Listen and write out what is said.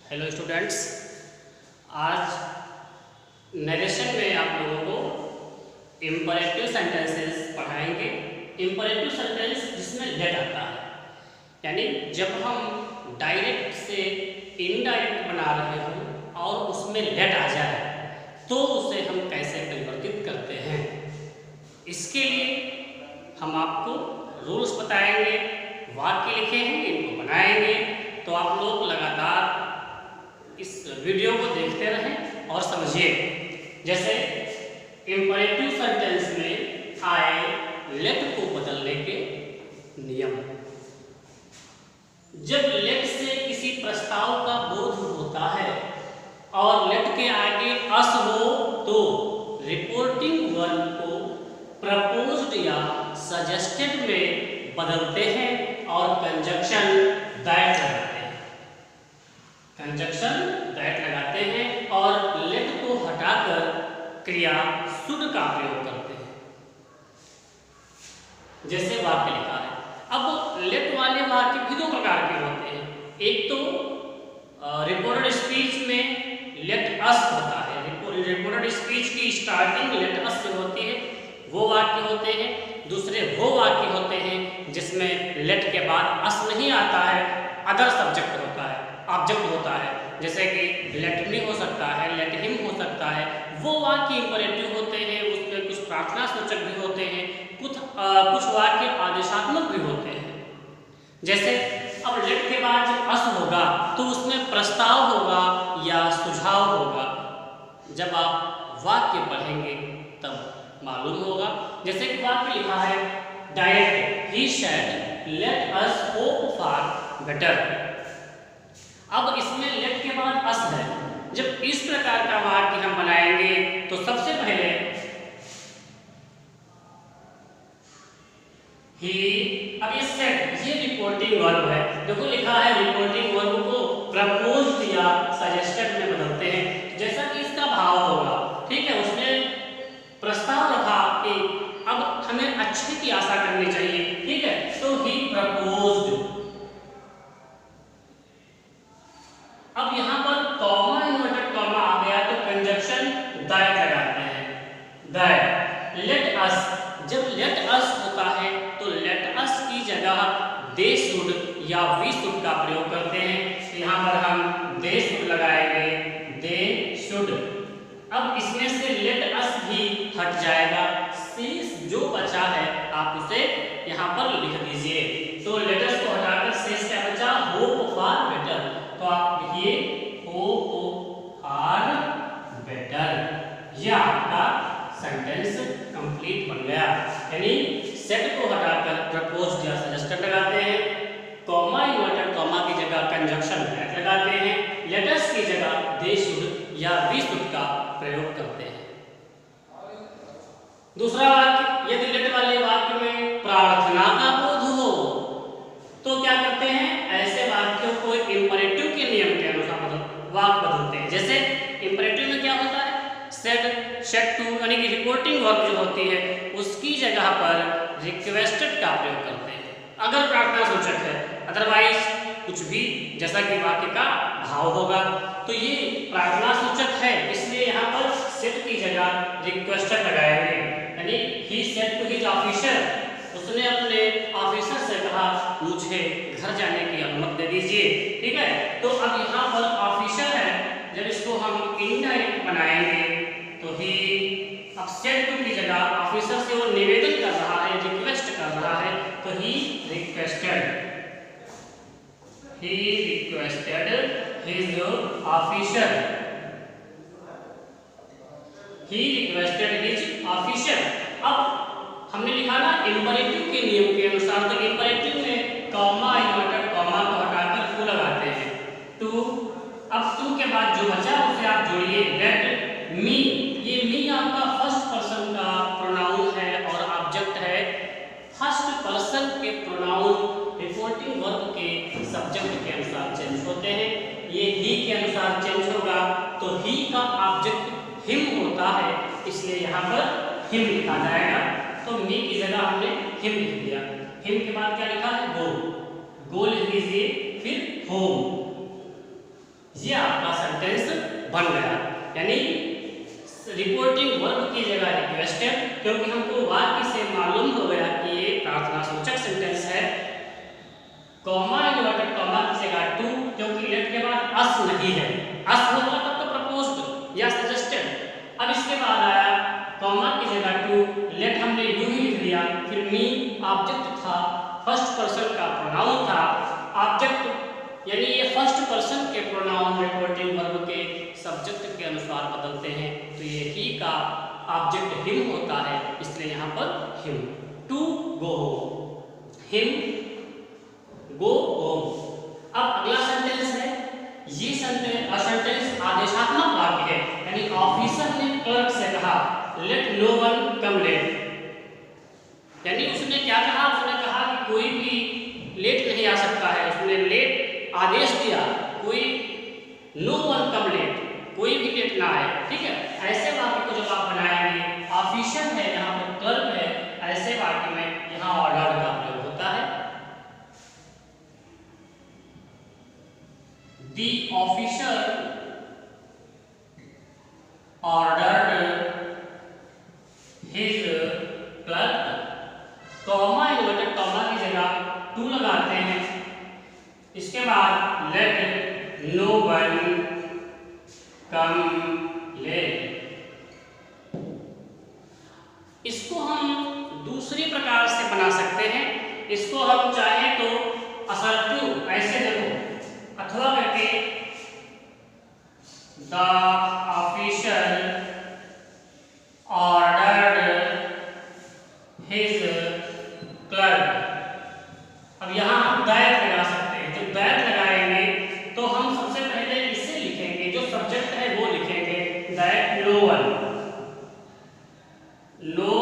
Hello students, आज narration में आप लोगों को इम्परेटिव सेंटेंसेस पढ़ाएंगे। इम्परेटिव सेंटेंस जिसमें लेट आता है, यानी जब हम डायरेक्ट से इनडायरेक्ट बना रहे हो और उसमें लेट आ जाए तो उसे हम कैसे परिवर्तित करते हैं। इसके लिए हम आपको रूल्स बताएंगे, वाक्य लिखे हैं, इनको बनाएंगे। तो आप लोग लगातार इस वीडियो को देखते रहें और समझिए। जैसे इम्परेटिव सेंटेंस में आए लेट को बदलने के नियम। जब लेट से किसी प्रस्ताव का बोध होता है और लेट के आगे अस हो तो रिपोर्टिंग वर्ब को प्रपोज्ड या सजेस्टेड में बदलते हैं और कंजक्शन दैट लगाते हैं। कंजक्शन दैट लगाते हैं और लेट को हटाकर क्रिया शुड का प्रयोग करते हैं। जैसे वाक्य लिखा है। अब लेट वाले वाक्य भी दो प्रकार के होते हैं। एक तो रिपोर्टेड स्पीच में लेट अस होता है। रिपोर्टेड स्पीच की स्टार्टिंग लेट अस से होती है, वो वाक्य होते हैं। दूसरे वो वाक्य होते हैं जिसमें लेट के बाद अस नहीं आता है, अदर सब्जेक्ट होता है, ऑब्जेक्ट होता है। जैसे कि लेट मी हो सकता है, लेट हिम हो सकता है। वो वाक्य इंपरेटिव होते हैं, उसमें कुछ प्रार्थना सूचक भी होते हैं, कुछ वाक्य आदेशात्मक भी होते हैं। जैसे अब लेट के बाद जब अस होगा तो उसमें प्रस्ताव होगा या सुझाव होगा। जब आप वाक्य पढ़ेंगे तब मालूम होगा। जैसे कि वाक्य लिखा है direct he said let us hope for better. अब इसमें लेट के बाद अस है। जब इस प्रकार का वाक्य हम बनाएंगे तो सबसे पहले ही, अब ये सेड ये रिपोर्टिंग वर्ब है। देखो लिखा है रिपोर्टिंग वर्ब को प्रपोज्ड या सजेस्टेड में बदलते हैं। जैसा कि इसका भाव होगा, ठीक है, उसने प्रस्ताव रखा कि अब हमें अच्छे की आशा करनी चाहिए, ठीक है, तो ही प्रपोज्ड। अब यहाँ पर कॉमा इन्वर्टेड कॉमा आ गया तो कंजक्शन दैट लगाते हैं। दैट लेट अस, जब लेट अस होता है तो लेट अस की जगह दे शुड या वी शुड का प्रयोग करते हैं। यहाँ पर हम दे शुड लगाएंगे, दे शुड। अब इसमें से लेट अस भी हट जाएगा, शेष जो बचा है आप उसे यहाँ पर लिख दीजिए। तो लेट अस को हटाकर शेष क्या बचा, होप फॉर बेटर। तो आप लिखिए होप फॉर बेटर। यह आपका सेंटेंस कंप्लीट बन गया। यानी सेट को हटाकर प्रपोज्ड या सजेस्टेड लगाते हैं, कॉमा इन्वर्टेड कॉमा की जगह कंजक्शन दैट लगाते हैं, लेट अस की जगह दे शुड या वी शुड का प्रयोग करते हैं। दूसरा वाक्य, यदि लेट वाले वाक्य में प्रार्थना का बोध हो तो क्या करते हैं, ऐसे वाक्यों को इम्परेटिव के नियम के अनुसार वाक्य बदलते हैं। जैसे इम्परेटिव में क्या होता है, सेड शेड टू, यानी कि रिपोर्टिंग वर्ब जो होती है उसकी जगह पर रिक्वेस्टेड का प्रयोग करते हैं अगर प्रार्थना सूचक है। अदरवाइज कुछ भी, जैसा कि वाक्य का भाव होगा। तो ये प्रार्थना सूचक है, इसलिए यहाँ पर सेड की जगह रिक्वेस्टेड लगाएंगे। यानी he said to his officer, उसने अपने ऑफिसर से कहा मुझे घर जाने की अनुमति दे दीजिए, ठीक है। तो अब यहाँ पर ऑफिसर है, जब इसको हम इनडायरेक्ट बनाएंगे तो ही, अब सेड टू की जगह ऑफिसर से वो निवेदन कर रहा है, रिक्वेस्ट कर रहा है, तो he requested his officer, he requested his officer. अब हमने लिखा ना इम्परेटिव के नियम के अनुसार, तो इम्परेटिव में कॉमा इन्वर्टेड कॉमा को हटाकर टू लगाते हैं, टू। अब टू के बाद जो बचा उसे आप जोड़िए, लेट मी। ये मी आपका फर्स्ट पर्सन का प्रोनाउन है और ऑब्जेक्ट है। फर्स्ट पर्सन के प्रोनाउन रिपोर्टिंग वर्ब के सब्जेक्ट के अनुसार चेंज होते हैं। ये ही के अनुसार चेंज होगा तो ही का ऑब्जेक्ट हिम होता है, इसलिए यहाँ पर हिम लिखा जाएगा। तो मी की जगह हमने हिम लिख दिया। हिम के बाद क्या लिखा है, गो, गो लिख दीजिए, फिर होम। ये आपका सेंटेंस बन गया। यानी रिपोर्टिंग वर्ब की जगह रिक्वेस्टेड, क्योंकि हमको वाक्य से मालूम हो गया कि ये प्रार्थना सूचक सेंटेंस है। कॉमा इन्वर्टेड कॉमा की जगह टू, क्योंकि लेट के बाद अस नहीं है, अस होगा तब तो प्रपोज्ड या सजेस्टेड। अब इसके बाद आया कॉमा की जगह टू, लेट हमने यूं ही लिख दिया, फिर मी ऑब्जेक्ट था, फर्स्ट पर्सन का प्रोनाउन था। ऑब्जेक्ट यानी ये फर्स्ट पर्सन के प्रोनाउन रिपोर्टिंग वर्ब के सब्जेक्ट के अनुसार बदलते हैं, तो ये ही का ऑब्जेक्ट हिम होता है, इसलिए यहाँ पर him. To go home, him go home. अब अगला सेंटेंस है, ये सेंटेंस आदेशात्मक वाक्य है, यानी ऑफिसर ने क्लर्क से कहा लेट नो वन कम लेट। यानी उसने क्या कहा, उसने कहा कि कोई भी लेट नहीं आ सकता है, उसने लेट आदेश दिया, कोई नो वन कम लेट, कोई भी लेट ना आए। ठीक है, ऐसे वाक्य को जब आप बनाएंगे, ऑफिसर है यहाँ पर क्लर्क है, ऐसे वाक्य में यहाँ ऑर्डर का प्रयोग होता है। The officer ordered his clerk, comma inverted comma की जगह टू लगाते हैं, इसके बाद लेट नो वन कम लेट। इसको हम दूसरी प्रकार से बना सकते हैं, इसको हम चाहे तो असर्टिव ऐसे देखो अथवा करके the officer ordered his clerk. अब यहाँ हम दैट लगा सकते हैं, जब दैट लगाएंगे तो हम सबसे पहले इसे लिखेंगे, जो सब्जेक्ट है वो लिखेंगे दैट नो वन, नो